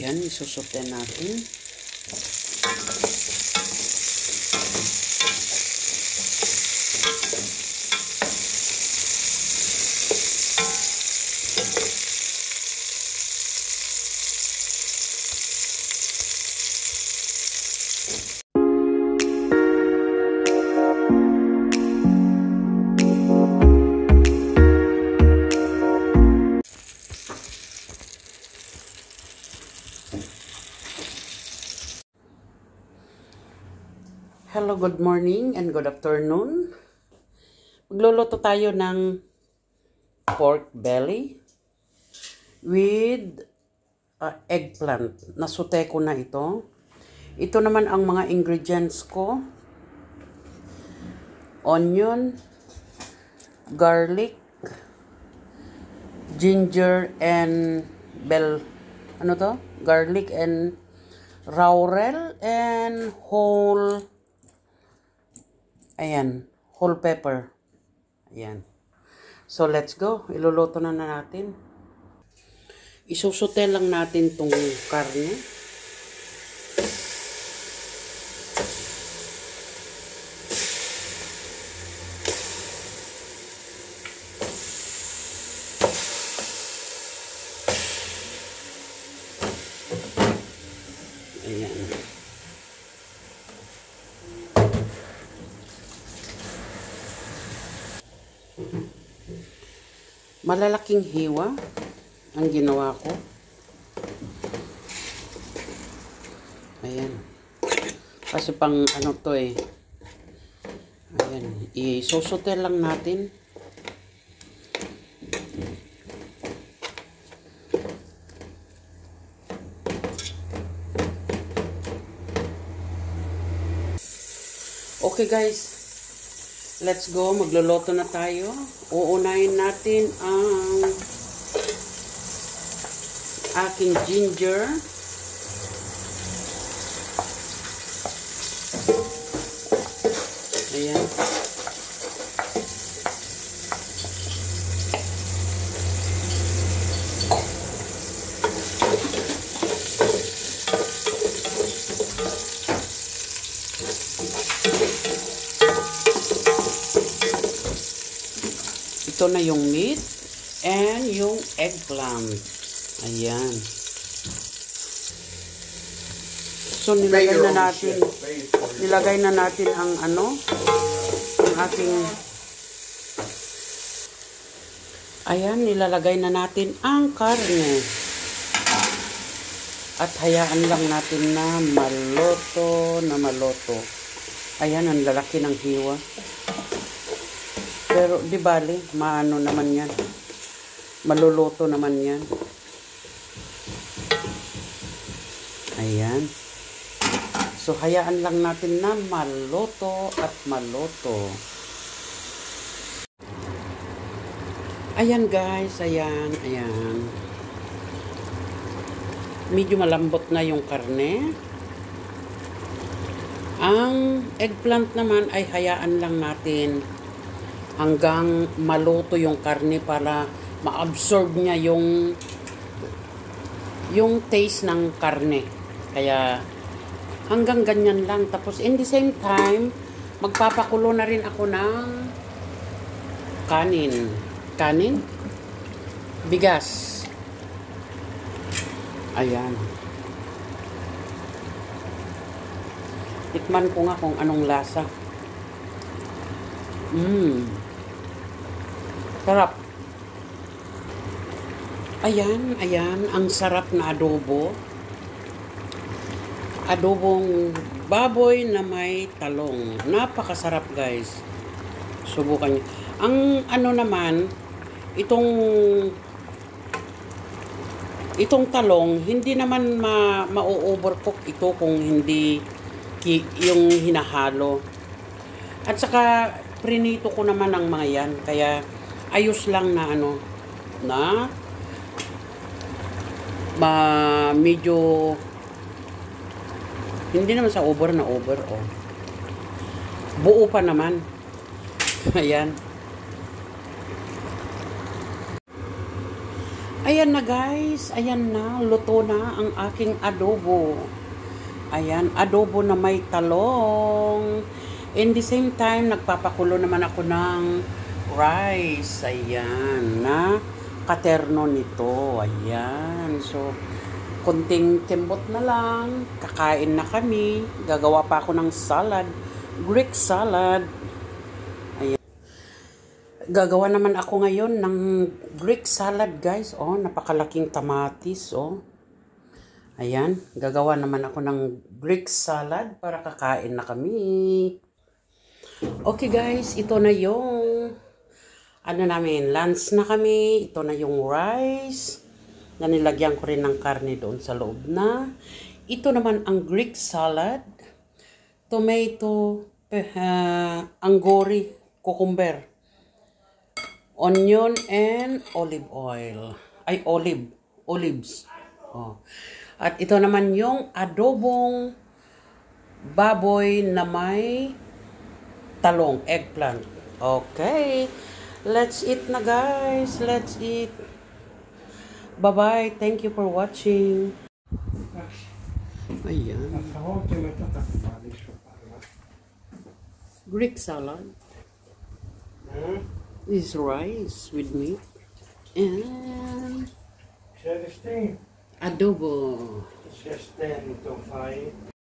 Yan, isusute natin. Hello, good morning and good afternoon. Magluluto tayo ng pork belly with eggplant. Nasute ko na ito. Ito naman ang mga ingredients ko. Onion, garlic, ginger and garlic and laurel and whole pepper. Ayan. So, let's go. Iluluto na natin. Isusute lang natin tong karne. Ayan. Malalaking hiwa ang ginawa ko. Ayan. Kasi pang ano to eh. Ayan. Isusute lang natin. Okay guys. Let's go, magluluto na tayo. Uunahin natin ang aking ginger. Ayan. Ito na yung meat and yung eggplant. Ayan. So nilagay na natin ang ang ating nilalagay na natin ang karne. At hayaan lang natin na maluto. Ayan, ang lalaki ng hiwa. Pero di bali, maano naman yan. Maluluto naman yan. Ayan. So, hayaan lang natin na maluto at maluto. Ayan guys, ayan. Medyo malambot na yung karne. Ang eggplant naman ay hayaan lang natin hanggang maluto yung karne para ma-absorb niya yung taste ng karne. Kaya hanggang ganyan lang. Tapos in the same time, magpapakulo na rin ako ng kanin? Bigas. Ayan. Tikman ko nga kung anong lasa. Sarap. Ayan. Ang sarap na adobo. Adobong baboy na may talong. Napakasarap guys. Subukan niyo. Ang naman, itong talong, hindi naman ma-overcook ito kung hindi yung hinahalo. At saka, prinito ko naman ang mga yan. Kaya, ayos lang na medyo, hindi naman sa over, oh. Buo pa naman. Ayan. Ayan na guys, ayan na, luto na ang aking adobo. Ayan, adobo na may talong. In the same time, nagpapakulo naman ako ng rice. Ayan, na katerno nito. Ayan, so, konting timbot na lang. Kakain na kami. Gagawa pa ako ng salad. Greek salad. Gagawa naman ako ngayon ng Greek salad, guys. Oh, napakalaking tamatis, oh. Ayan, gagawa naman ako ng Greek salad para kakain na kami. Okay, guys, ito na yung namin, lunch na kami. Ito na yung rice na nilagyan ko rin ng karne doon sa loob na. Ito naman ang Greek salad. Tomato, anggori, cucumber, onion and olive oil. Ay, olives. Oh. At ito naman yung adobong baboy na may talong, eggplant. Okay. Let's eat na, guys. Let's eat. Bye-bye. Thank you for watching. Ayan. Greek salad. This rice with meat and adobo. 16 to 5.